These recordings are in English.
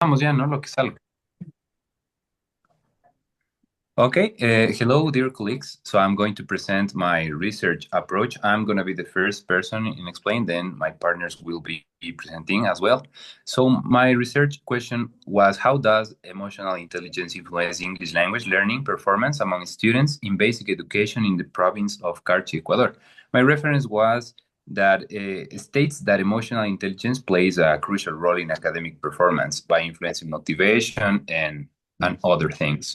Vamos ya, ¿no? Lo que salga. Okay, hello, dear colleagues. So I'm going to present my research approach. I'm going to be the first person in explain, then my partners will be presenting as well. So my research question was, how does emotional intelligence influence English language learning performance among students in basic education in the province of Carchi, Ecuador? My reference was that states that emotional intelligence plays a crucial role in academic performance by influencing motivation and other things.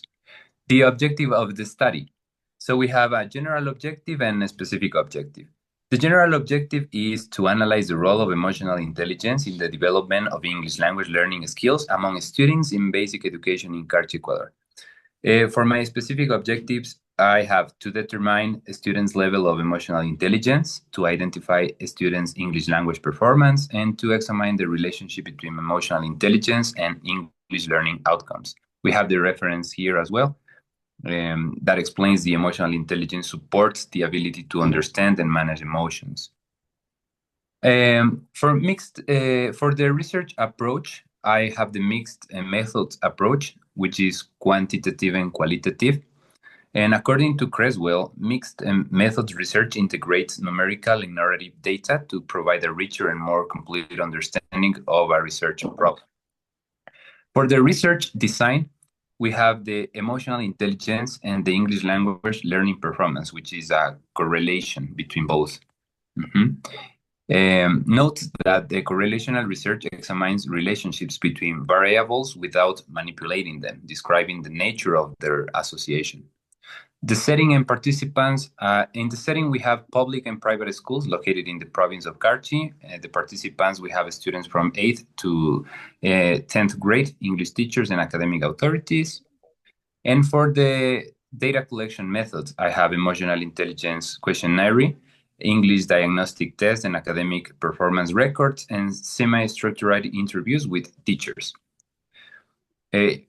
The objective of the study. So we have a general objective and a specific objective. The general objective is to analyze the role of emotional intelligence in the development of English language learning skills among students in basic education in Carchi, Ecuador. For my specific objectives, I have to determine a student's level of emotional intelligence, to identify a student's English language performance, and to examine the relationship between emotional intelligence and English learning outcomes. We have the reference here as well that explains the emotional intelligence supports the ability to understand and manage emotions. For the research approach, I have the mixed methods approach, which is quantitative and qualitative. And according to Creswell, mixed methods research integrates numerical and narrative data to provide a richer and more complete understanding of a research problem. For the research design, we have the emotional intelligence and the English language learning performance, which is a correlation between both. Note that the correlational research examines relationships between variables without manipulating them, describing the nature of their association. The setting and participants, in the setting we have public and private schools located in the province of Carchi. The participants, we have students from 8th to 10th grade, English teachers and academic authorities. And for the data collection methods, I have emotional intelligence questionnaire, English diagnostic test and academic performance records, and semi-structured interviews with teachers.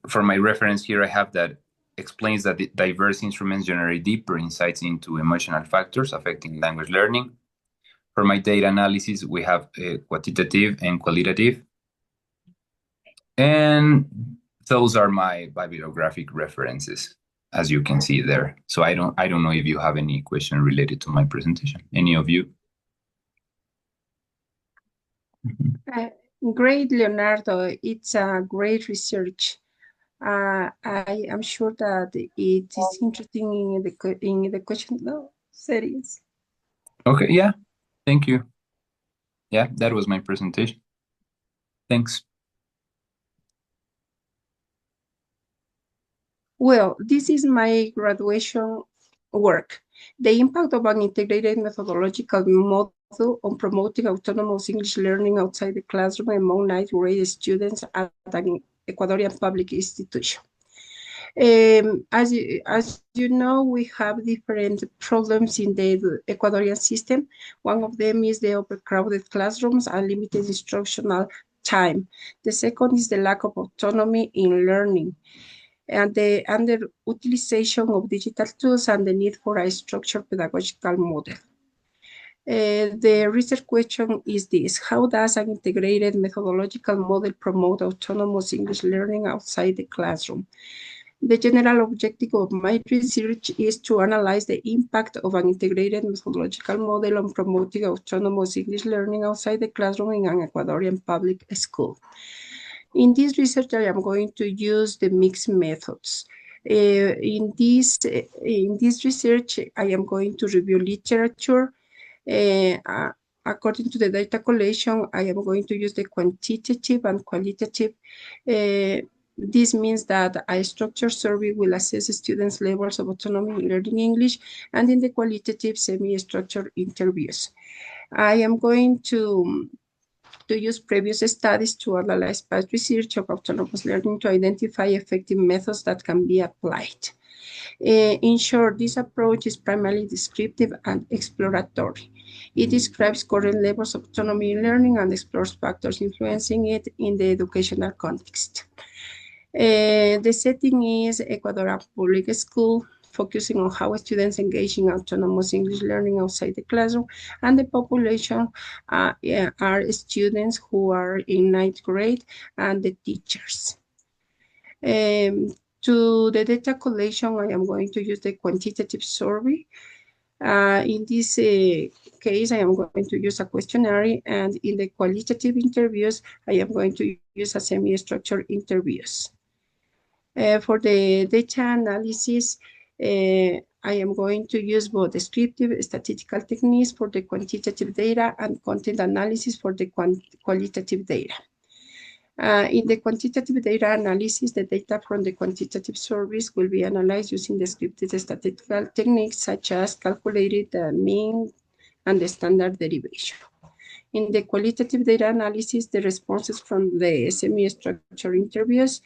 For my reference here, I have that explains that the diverse instruments generate deeper insights into emotional factors affecting language learning. For my data analysis, we have quantitative and qualitative. And those are my bibliographic references, as you can see there. So I don't know if you have any question related to my presentation. Any of you? Great, Leonardo. It's a great research. I am sure that it is interesting in the question series. Okay, yeah, thank you. Yeah, that was my presentation. Thanks. Well, this is my graduation work. The impact of an integrated methodological model on promoting autonomous English learning outside the classroom among ninth grade students at an Ecuadorian public institution. As you know, we have different problems in the Ecuadorian system. One of them is the overcrowded classrooms and limited instructional time. The second is the lack of autonomy in learning and the underutilization of digital tools and the need for a structured pedagogical model. The research question is this: how does an integrated methodological model promote autonomous English learning outside the classroom? The general objective of my research is to analyze the impact of an integrated methodological model on promoting autonomous English learning outside the classroom in an Ecuadorian public school. In this research, I am going to use the mixed methods. In this research, I am going to review literature. According to the data collection, I am going to use the quantitative and qualitative. This means that a structured survey will assess students' levels of autonomy in learning English, and in the qualitative semi-structured interviews. I am going to use previous studies to analyze past research of autonomous learning to identify effective methods that can be applied. In short, this approach is primarily descriptive and exploratory. It describes current levels of autonomy in learning and explores factors influencing it in the educational context. The setting is Ecuadorian public school. focusing on how students engage in autonomous English learning outside the classroom, and the population are students who are in 9th grade and the teachers. To the data collection, I am going to use the quantitative survey. In this case, I am going to use a questionnaire, and in the qualitative interviews, I am going to use a semi-structured interviews. For the data analysis, I am going to use both descriptive statistical techniques for the quantitative data and content analysis for the qualitative data. In the quantitative data analysis, the data from the quantitative surveys will be analyzed using descriptive statistical techniques such as calculated mean and the standard derivation. In the qualitative data analysis, the responses from the semi-structured interviews,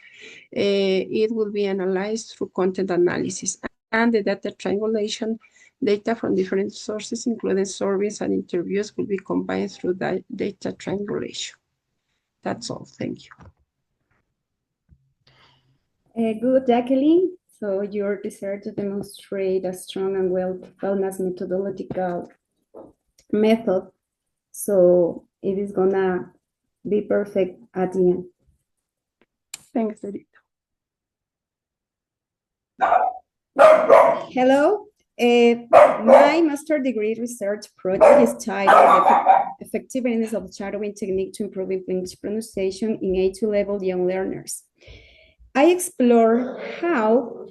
it will be analyzed through content analysis, and the data triangulation data from different sources, including surveys and interviews, will be combined through data triangulation. That's all. Thank you. Good, Jacqueline. So your research demonstrates a strong and well-balanced methodological method. So it is gonna be perfect at the end. Thanks, Edith. Hello. My master degree research project is titled The Effectiveness of Shadowing Technique to Improve English Pronunciation in A2 Level Young Learners. I explore how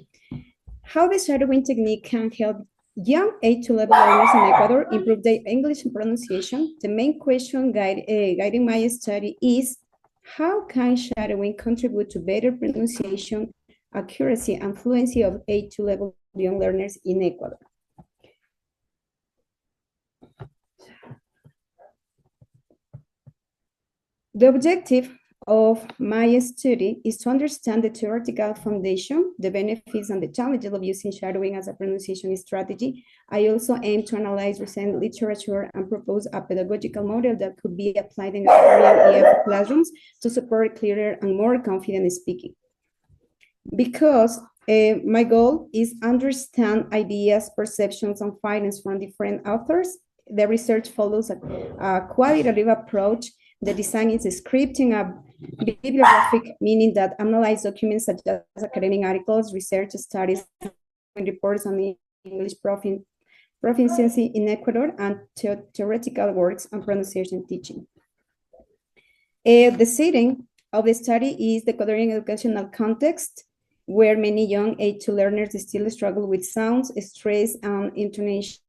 the shadowing technique can help young A2 level learners in Ecuador improve their English pronunciation. The main question guiding my study is, how can shadowing contribute to better pronunciation, accuracy, and fluency of A2 level young learners in Ecuador? The objective of my study is to understand the theoretical foundation, the benefits and the challenges of using shadowing as a pronunciation strategy. I also aim to analyze recent literature and propose a pedagogical model that could be applied in Ecuadorian EF classrooms to support clearer and more confident speaking. Because my goal is understand ideas, perceptions, and findings from different authors, the research follows a qualitative approach. The design is scripting a bibliographic, meaning that analyze documents such as academic articles, research studies, reports on the English proficiency in Ecuador, and theoretical works on pronunciation teaching. The setting of the study is the Ecuadorian educational context, where many young A2 learners still struggle with sounds, stress, and intonation.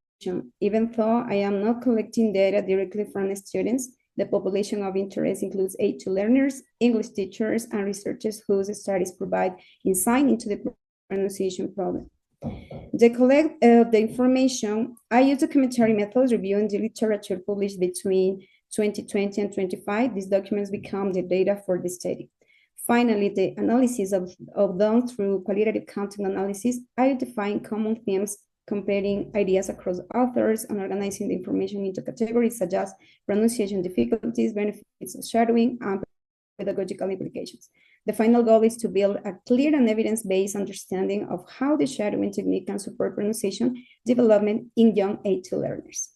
Even though I am not collecting data directly from the students, the population of interest includes A2 learners, English teachers, and researchers whose studies provide insight into the pronunciation problem. To collect the information, I use documentary methods reviewing the literature published between 2020 and 2025. These documents become the data for the study. Finally, the analysis of done through qualitative content analysis, identifying common themes, comparing ideas across authors, and organizing the information into categories such as pronunciation difficulties, benefits of shadowing, and pedagogical implications. The final goal is to build a clear and evidence-based understanding of how the shadowing technique can support pronunciation development in young A2 learners.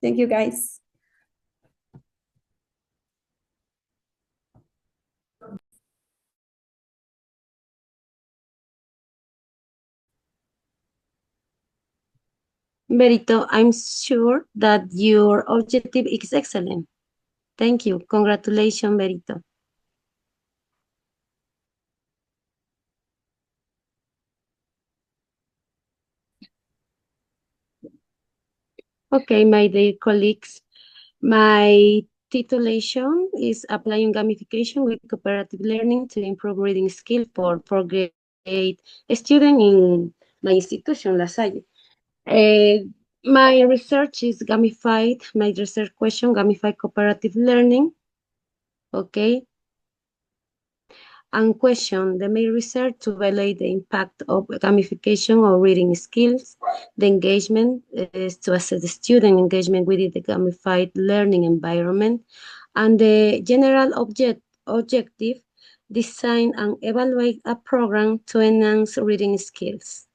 Thank you, guys. Berito, I'm sure that your objective is excellent. Thank you. Congratulations, Berito. Okay, my dear colleagues, my titulation is Applying Gamification with Cooperative Learning to Improve Reading Skill for grade student in my institution, La Salle. My research is gamified, my research question, gamified cooperative learning, okay? And question, the main research to evaluate the impact of gamification on reading skills, the engagement is to assess the student engagement within the gamified learning environment, and the general objective, design and evaluate a program to enhance reading skills.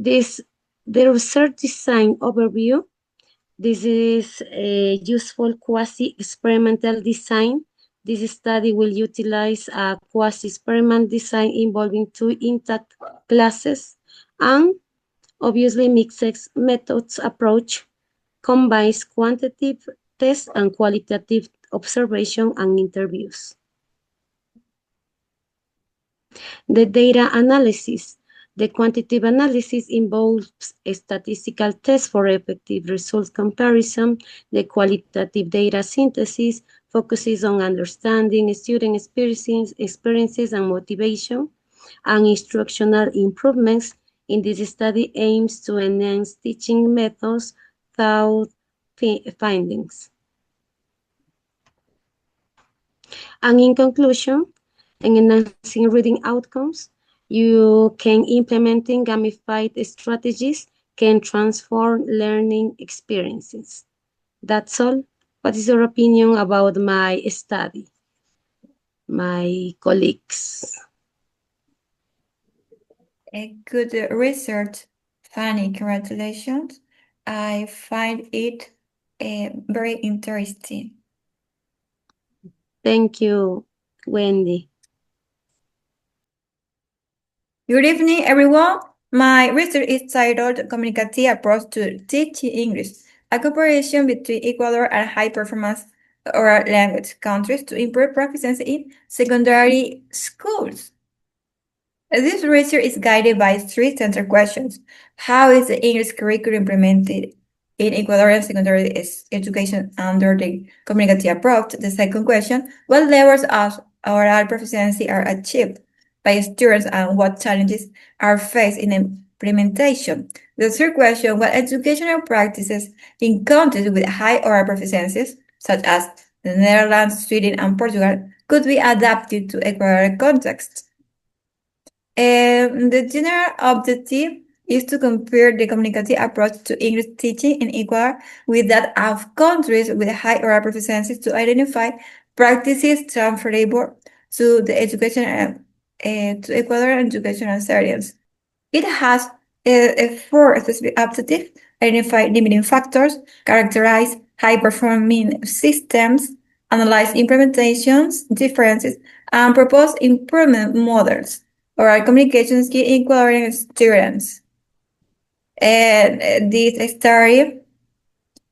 The research design overview. This is a useful quasi-experimental design. This study will utilize a quasi-experiment design involving 2 intact classes and obviously mixed methods approach combines quantitative tests and qualitative observation and interviews. The data analysis. The quantitative analysis involves a statistical test for effective results comparison. The qualitative data synthesis focuses on understanding student experiences and motivation, and instructional improvements in this study aims to enhance teaching methods through findings. And in conclusion, in enhancing reading outcomes, you can implementing gamified strategies can transform learning experiences. That's all. What is your opinion about my study, my colleagues? A good research, Fanny. Congratulations. I find it very interesting. Thank you, Wendy. Good evening, everyone. My research is titled Communicative Approach to Teaching English, a cooperation between Ecuador and high-performance oral language countries to improve proficiency in secondary schools. This research is guided by 3 central questions. How is the English curriculum implemented in Ecuadorian secondary education under the communicative approach? The second question, what levels of oral proficiency are achieved by students and what challenges are faced in implementation? The third question, what educational practices in countries with high oral proficiencies, such as the Netherlands, Sweden, and Portugal, could be adapted to Ecuadorian context? The general objective is to compare the communicative approach to English teaching in Ecuador with that of countries with high oral proficiencies to identify practices transferable to the education to Ecuadorian educational settings. It has 4 specific objectives: identify limiting factors, characterize high-performing systems, analyze implementations, differences, and propose improvement models. Oral communication skill in Ecuadorian students. And this study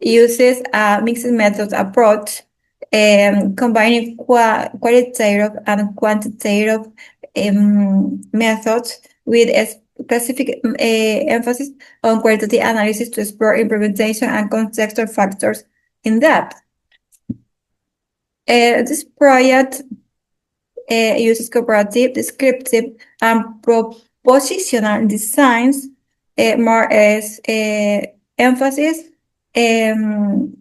uses a mixed methods approach, combining qualitative and quantitative methods with a specific emphasis on qualitative analysis to explore implementation and contextual factors in depth. This project uses cooperative, descriptive, and propositional designs, more as emphasis in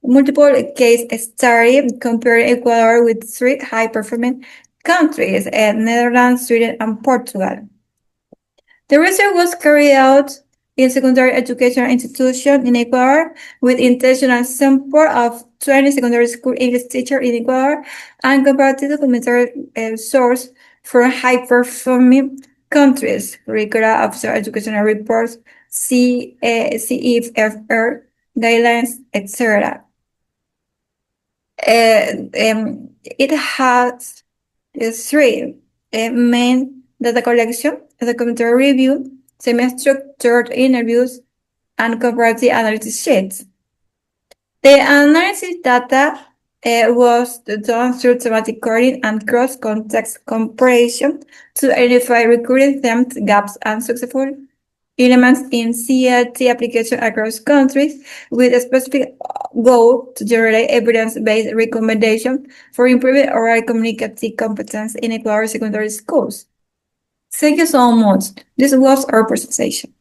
multiple case study comparing Ecuador with 3 high-performing countries, Netherlands, Sweden, and Portugal. The research was carried out in secondary education institution in Ecuador with intentional sample of 20 secondary school English teachers in Ecuador and comparative documentary source from high-performing countries, curricula, official educational reports, CEFR guidelines, etc. It has 3 main data collection, documentary review, semi-structured interviews, and comparative analysis sheets. The analysis data was done through thematic coding and cross-context comparison to identify recurring themes, gaps, and successful elements in CLT application across countries with a specific goal to generate evidence-based recommendation for improving oral communicative competence in Ecuador secondary schools. Thank you so much. This was our presentation.